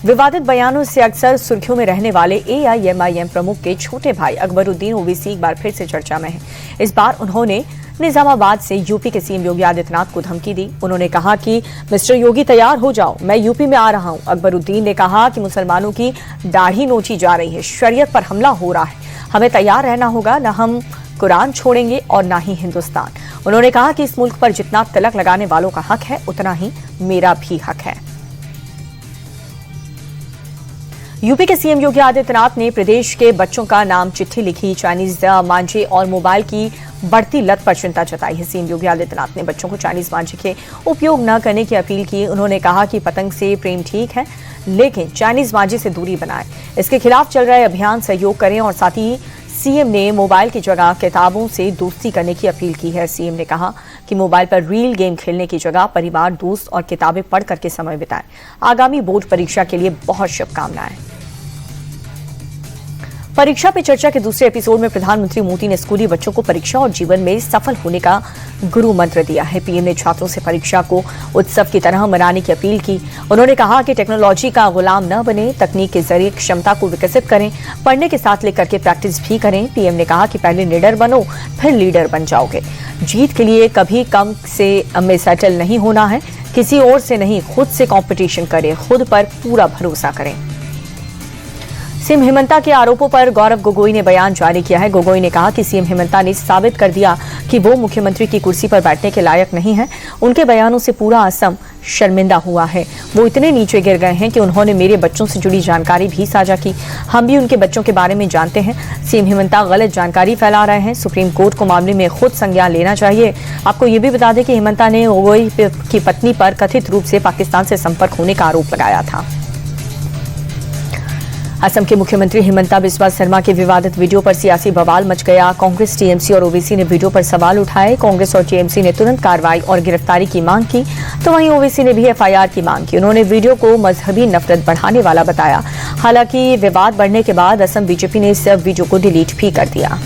विवादित बयानों से अक्सर सुर्खियों में रहने वाले एआईएमआईएम प्रमुख के छोटे भाई अकबरुद्दीन ओवैसी एक बार फिर से चर्चा में हैं। इस बार उन्होंने निजामाबाद से यूपी के सीएम योगी आदित्यनाथ को धमकी दी। उन्होंने कहा कि मिस्टर योगी तैयार हो जाओ, मैं यूपी में आ रहा हूं। अकबरुद्दीन ने कहा कि मुसलमानों की दाढ़ी नोची जा रही है, शरीयत पर हमला हो रहा है, हमें तैयार रहना होगा, न हम कुरान छोड़ेंगे और ना ही हिंदुस्तान। उन्होंने कहा कि इस मुल्क पर जितना तिलक लगाने वालों का हक है उतना ही मेरा भी हक है। यूपी के सीएम योगी आदित्यनाथ ने प्रदेश के बच्चों का नाम चिट्ठी लिखी। चाइनीज मांझे और मोबाइल की बढ़ती लत पर चिंता जताई है। सीएम योगी आदित्यनाथ ने बच्चों को चाइनीज मांझे के उपयोग न करने की अपील की। उन्होंने कहा कि पतंग से प्रेम ठीक है, लेकिन चाइनीज मांझे से दूरी बनाएं। इसके खिलाफ चल रहे अभियान सहयोग करें। और साथ ही सीएम ने मोबाइल की जगह किताबों से दोस्ती करने की अपील की है। सीएम ने कहा कि मोबाइल पर रील गेम खेलने की जगह परिवार, दोस्त और किताबें पढ़ करके समय बिताएं। आगामी बोर्ड परीक्षा के लिए बहुत शुभकामनाएं। परीक्षा पे चर्चा के दूसरे एपिसोड में प्रधानमंत्री मोदी ने स्कूली बच्चों को परीक्षा और जीवन में सफल होने का गुरु मंत्र दिया है। पीएम ने छात्रों से परीक्षा को उत्सव की तरह मनाने की अपील की। उन्होंने कहा कि टेक्नोलॉजी का गुलाम न बने, तकनीक के जरिए क्षमता को विकसित करें, पढ़ने के साथ लेकर के प्रैक्टिस भी करें। पीएम ने कहा कि पहले निडर बनो, फिर लीडर बन जाओगे। जीत के लिए कभी कम से में सेटल नहीं होना है, किसी और से नहीं, खुद से कॉम्पिटिशन करें, खुद पर पूरा भरोसा करें। सीएम हेमंता के आरोपों पर गौरव गोगोई ने बयान जारी किया है। गोगोई ने कहा कि सीएम हेमंता ने साबित कर दिया कि वो मुख्यमंत्री की कुर्सी पर बैठने के लायक नहीं है। उनके बयानों से पूरा असम शर्मिंदा हुआ है। वो इतने नीचे गिर गए हैं कि उन्होंने मेरे बच्चों से जुड़ी जानकारी भी साझा की। हम भी उनके बच्चों के बारे में जानते हैं। सीएम हेमंता गलत जानकारी फैला रहे हैं। सुप्रीम कोर्ट को मामले में खुद संज्ञान लेना चाहिए। आपको ये भी बता दें कि हेमंता ने गोगोई की पत्नी पर कथित रूप से पाकिस्तान से संपर्क होने का आरोप लगाया था। असम के मुख्यमंत्री हिमंता बिस्वा शर्मा के विवादित वीडियो पर सियासी बवाल मच गया। कांग्रेस, टीएमसी और ओवैसी ने वीडियो पर सवाल उठाए। कांग्रेस और टीएमसी ने तुरंत कार्रवाई और गिरफ्तारी की मांग की, तो वहीं ओवैसी ने भी एफआईआर की मांग की। उन्होंने वीडियो को मजहबी नफरत बढ़ाने वाला बताया। हालांकि विवाद बढ़ने के बाद असम बीजेपी ने इस वीडियो को डिलीट भी कर दिया।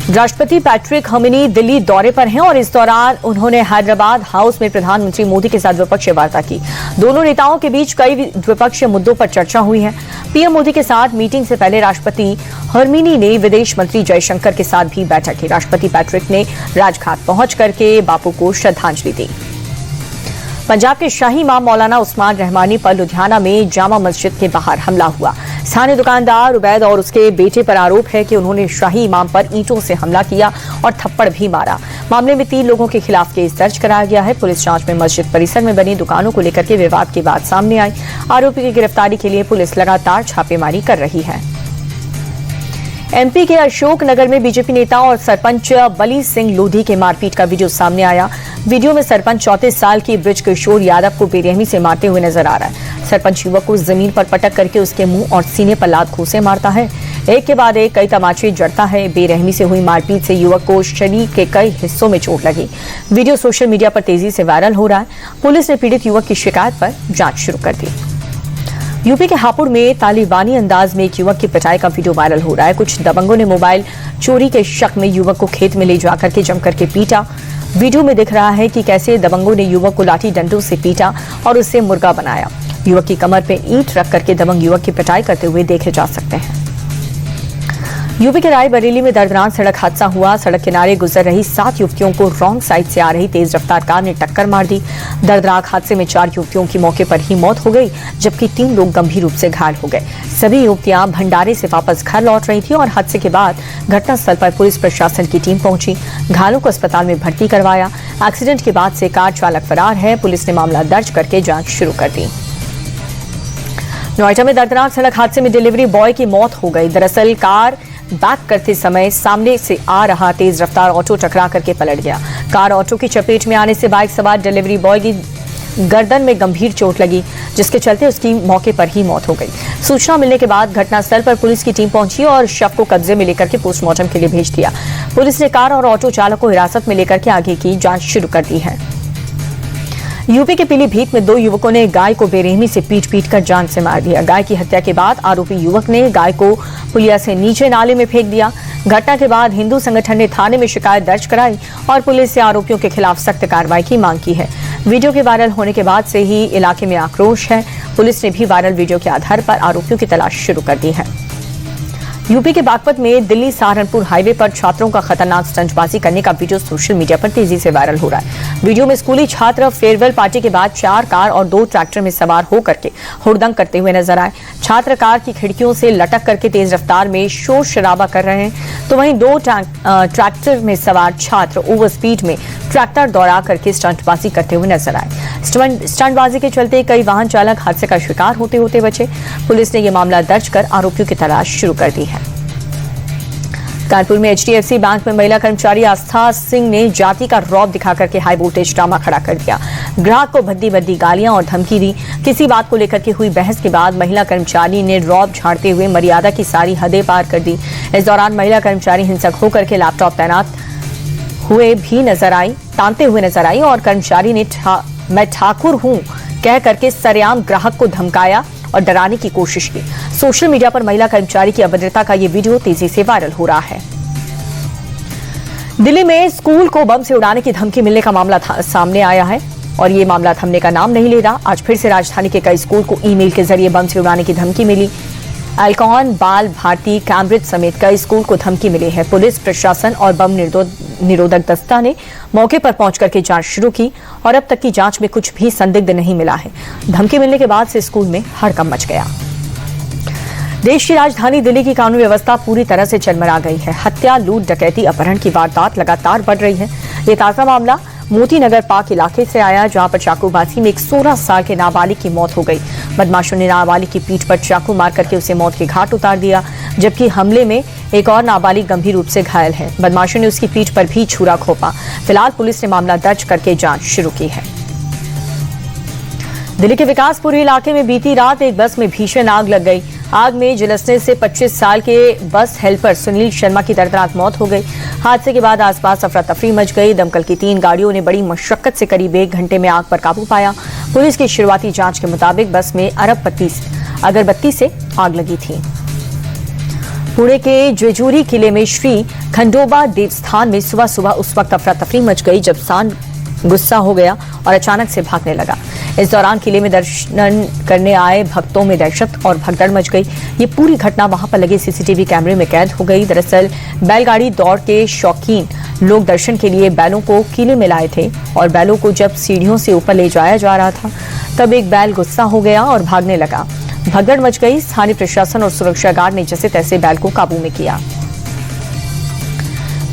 राष्ट्रपति पैट्रिक हमिनी दिल्ली दौरे पर हैं और इस दौरान उन्होंने हैदराबाद हाउस में प्रधानमंत्री मोदी के साथ द्विपक्षीय वार्ता की। दोनों नेताओं के बीच कई द्विपक्षीय मुद्दों पर चर्चा हुई है। पीएम मोदी के साथ मीटिंग से पहले राष्ट्रपति हमिनी ने विदेश मंत्री जयशंकर के साथ भी बैठक की। राष्ट्रपति पैट्रिक ने राजघाट पहुंच करके बापू को श्रद्धांजलि दी। पंजाब के शाही इमाम मौलाना उस्मान रहमानी पर लुधियाना में जामा मस्जिद के बाहर हमला हुआ। स्थानीय दुकानदार उबैद और उसके बेटे पर आरोप है कि उन्होंने शाही इमाम पर ईंटों से हमला किया और थप्पड़ भी मारा। मामले में 3 लोगों के खिलाफ केस दर्ज कराया गया है। पुलिस जांच में मस्जिद परिसर में बनी दुकानों को लेकर के विवाद की बात सामने आई। आरोपी की गिरफ्तारी के लिए पुलिस लगातार छापेमारी कर रही है। एमपी के अशोकनगर में बीजेपी नेता और सरपंच बली सिंह लोधी के मारपीट का वीडियो सामने आया। वीडियो में सरपंच 34 साल की ब्रिज किशोर यादव को बेरहमी से मारते हुए नजर आ रहा है। सरपंच युवक को जमीन पर पटक करके उसके मुंह और सीने पर लात घूंसे मारता है। एक के बाद एक कई तमाचे जड़ता है। बेरहमी से हुई मारपीट से युवक को शरीर के कई हिस्सों में चोट लगी। वीडियो सोशल मीडिया पर तेजी से वायरल हो रहा है। पुलिस ने पीड़ित युवक की शिकायत पर जांच शुरू कर दी। यूपी के हापुड़ में तालिबानी अंदाज में एक युवक की पिटाई का वीडियो वायरल हो रहा है। कुछ दबंगों ने मोबाइल चोरी के शक में युवक को खेत में ले जाकर के जमकर के पीटा। वीडियो में दिख रहा है कि कैसे दबंगों ने युवक को लाठी डंडों से पीटा और उससे मुर्गा बनाया। युवक की कमर पे ईंट रख करके दबंग युवक की पिटाई करते हुए देखे जा सकते हैं। यूपी के रायबरेली में दर्दनाक सड़क हादसा हुआ। सड़क किनारे गुजर रही 7 युवतियों को रॉन्ग साइड से आ रही तेज रफ्तार कार ने टक्कर मार दी। दर्दनाक हादसे में 4 युवतियों की मौके पर ही मौत हो गई, जबकि 3 लोग गंभीर रूप से घायल हो गए। सभी युवतियां भंडारे से वापस घर लौट रही थी और हादसे के बाद घटनास्थल पर पुलिस प्रशासन की टीम पहुंची। घायलों को अस्पताल में भर्ती करवाया। एक्सीडेंट के बाद से कार चालक फरार है। पुलिस ने मामला दर्ज करके जांच शुरू कर दी। नोएडा में दर्दनाक सड़क हादसे में डिलीवरी बॉय की मौत हो गई। दरअसल कार बैक करते समय सामने से आ रहा तेज रफ्तार ऑटो टकरा करके पलट गया। कार ऑटो की चपेट में आने से बाइक सवार डिलीवरी बॉय की गर्दन में गंभीर चोट लगी, जिसके चलते उसकी मौके पर ही मौत हो गई। सूचना मिलने के बाद घटनास्थल पर पुलिस की टीम पहुंची और शव को कब्जे में लेकर के पोस्टमार्टम के लिए भेज दिया। पुलिस ने कार और ऑटो चालक को हिरासत में लेकर के आगे की जांच शुरू कर दी है। यूपी के पीलीभीत में 2 युवकों ने गाय को बेरहमी से पीट कर जान से मार दिया। गाय की हत्या के बाद आरोपी युवक ने गाय को पुलिया से नीचे नाले में फेंक दिया। घटना के बाद हिंदू संगठन ने थाने में शिकायत दर्ज कराई और पुलिस से आरोपियों के खिलाफ सख्त कार्रवाई की मांग की है। वीडियो के वायरल होने के बाद से ही इलाके में आक्रोश है। पुलिस ने भी वायरल वीडियो के आधार पर आरोपियों की तलाश शुरू कर दी है। यूपी के बागपत में दिल्ली सहारनपुर हाईवे पर छात्रों का खतरनाक स्टंटबाजी करने का वीडियो सोशल मीडिया पर तेजी से वायरल हो रहा है। वीडियो में स्कूली छात्र फेयरवेल पार्टी के बाद 4 कार और 2 ट्रैक्टर में सवार होकर के हुड़दंग करते हुए नजर आए। छात्र कार की खिड़कियों से लटक करके तेज रफ्तार में शोर शराबा कर रहे हैं, तो वहीं 2 ट्रैक्टर में सवार छात्र ओवर स्पीड में ट्रैक्टर दौड़ा करके स्टंटबाजी करते हुए नजर आए। स्टंटबाजी के चलते कई वाहन चालक हादसे का शिकार होते होते बचे। पुलिस ने यह मामला दर्ज कर आरोपियों की तलाश शुरू कर दी है। कानपुर में HDFC बैंक में महिला कर्मचारी आस्था सिंह ने जाति का रौब दिखाकर के हाई वोल्टेज ड्रामा खड़ा कर दिया। ग्राहक को भद्दी भद्दी गालियां और धमकी दी। किसी बात को लेकर के हुई बहस के बाद महिला कर्मचारी ने रौब झाड़ते हुए मर्यादा की सारी हदें पार कर दी। इस दौरान महिला कर्मचारी हिंसक होकर के लैपटॉप तानते हुए नजर आई और कर्मचारी ने मैं ठाकुर हूं कह करके सरेआम ग्राहक को धमकाया और डराने की कोशिश की। सोशल मीडिया पर महिला कर्मचारी की अभद्रता का ये वीडियो तेजी से वायरल हो रहा है। दिल्ली में स्कूल को बम से उड़ाने की धमकी मिलने का मामला सामने आया है और ये मामला थमने का नाम नहीं ले रहा। आज फिर से राजधानी के कई स्कूल को ईमेल के जरिए बम से उड़ाने की धमकी मिली। अल्कॉन, बाल भारती, कैम्ब्रिज समेत कई स्कूल को धमकी मिली है। पुलिस प्रशासन और बम निरोधक दस्ता ने मौके पर पहुंच करके जांच शुरू की और अब तक की जांच में कुछ भी संदिग्ध नहीं मिला है। धमकी मिलने के बाद से स्कूल में हड़कंप मच गया। देश की राजधानी दिल्ली की कानून व्यवस्था पूरी तरह से चरमरा गई है। हत्या, लूट, डकैती, अपहरण की वारदात लगातार बढ़ रही है। ये ताजा मामला मोती नगर पार्क इलाके से आया, जहां पर चाकूबाजी में एक 16 साल के नाबालिग की मौत हो गई। बदमाशों ने नाबालिग की पीठ पर चाकू मार करके उसे मौत के घाट उतार दिया, जबकि हमले में एक और नाबालिग गंभीर रूप से घायल है। बदमाशों ने उसकी पीठ पर भी छुरा घोंपा। फिलहाल पुलिस ने मामला दर्ज करके जांच शुरू की है। दिल्ली के विकासपुरी इलाके में बीती रात एक बस में भीषण आग लग गई। आग में झुलसने से 25 साल के बस हेल्पर सुनील शर्मा की दर्दनाक मौत हो गई। हादसे के बाद आसपास अफरा तफरी मच गई। दमकल की 3 गाड़ियों ने बड़ी मशक्कत से करीब 1 घंटे में आग पर काबू पाया। पुलिस की शुरुआती जांच के मुताबिक बस में अगरबत्ती से आग लगी थी। पुणे के जेजूरी किले में श्री खंडोबा देवस्थान में सुबह सुबह उस वक्त अफरा तफरी मच गई जब सांड गुस्सा हो गया और अचानक से भागने लगा। इस दौरान किले में दर्शन करने आए भक्तों में दहशत और भगदड़ मच गई। ये पूरी घटना वहां पर लगे CCTV कैमरे में कैद हो गई। दरअसल बैलगाड़ी दौड़ के शौकीन लोग दर्शन के लिए बैलों को किले में लाए थे और बैलों को जब सीढ़ियों से ऊपर ले जाया जा रहा था तब एक बैल गुस्सा हो गया और भागने लगा। भगदड़ मच गई। स्थानीय प्रशासन और सुरक्षा गार्ड ने जैसे तैसे बैल को काबू में किया।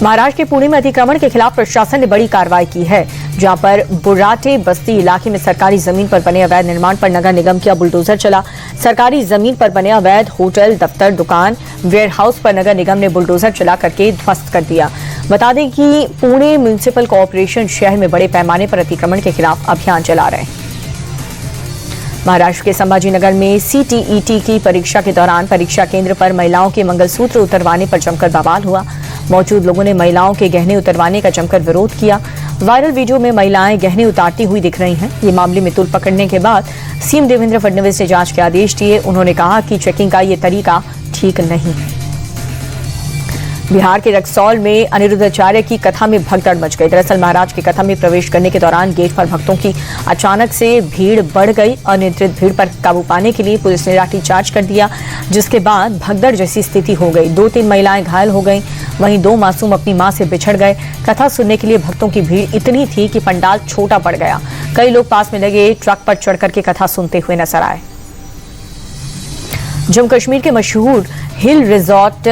महाराष्ट्र के पुणे में अतिक्रमण के खिलाफ प्रशासन ने बड़ी कार्रवाई की है, जहां पर बुर्राटे बस्ती इलाके में सरकारी जमीन पर बने अवैध निर्माण पर नगर निगम का बुलडोजर चला। सरकारी जमीन पर बने अवैध होटल, दफ्तर, दुकान, वेयर हाउस पर नगर निगम ने बुलडोजर चला करके ध्वस्त कर दिया। बता दें कि पुणे म्युनिसिपल कॉर्पोरेशन शहर में बड़े पैमाने पर अतिक्रमण के खिलाफ अभियान चला रहे हैं। महाराष्ट्र के संभाजीनगर में CTET की परीक्षा के दौरान परीक्षा केंद्र पर महिलाओं के मंगलसूत्र उतरवाने पर जमकर बवाल हुआ। मौजूद लोगों ने महिलाओं के गहने उतरवाने का जमकर विरोध किया। वायरल वीडियो में महिलाएं गहने उतारती हुई दिख रही हैं। ये मामले में तुल पकड़ने के बाद CM देवेंद्र फडणवीस ने जांच के आदेश दिए। उन्होंने कहा कि चेकिंग का ये तरीका ठीक नहीं है। बिहार के रक्सौल में अनिरुद्धाचार्य की कथा में भगदड़ मच गई। दरअसल महाराज की कथा में प्रवेश करने के दौरान गेट पर भक्तों की अचानक से भीड़ बढ़ गई। अनियंत्रित भीड़ पर काबू पाने के लिए पुलिस ने लाठीचार्ज कर दिया, जिसके बाद भगदड़ जैसी स्थिति हो गई। 2-3 महिलाएं घायल हो गईं, वहीं 2 मासूम अपनी मां से बिछड़ गए। कथा सुनने के लिए भक्तों की भीड़ इतनी थी कि पंडाल छोटा पड़ गया। कई लोग पास में लगे ट्रक पर चढ़ करके कथा सुनते हुए नजर आए। जम्मू कश्मीर के मशहूर हिल रिजॉर्ट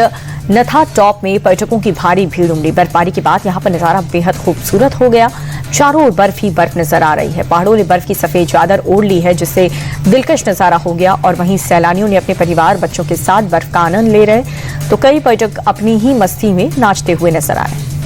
नथा टॉप में पर्यटकों की भारी भीड़ उमड़ी। बर्फबारी के बाद यहां पर नजारा बेहद खूबसूरत हो गया। चारों ओर बर्फ ही बर्फ नजर आ रही है। पहाड़ों ने बर्फ की सफेद चादर ओढ़ ली है, जिससे दिलकश नजारा हो गया। और वहीं सैलानियों ने अपने परिवार बच्चों के साथ बर्फ का आनंद ले रहे, तो कई पर्यटक अपनी ही मस्ती में नाचते हुए नजर आए।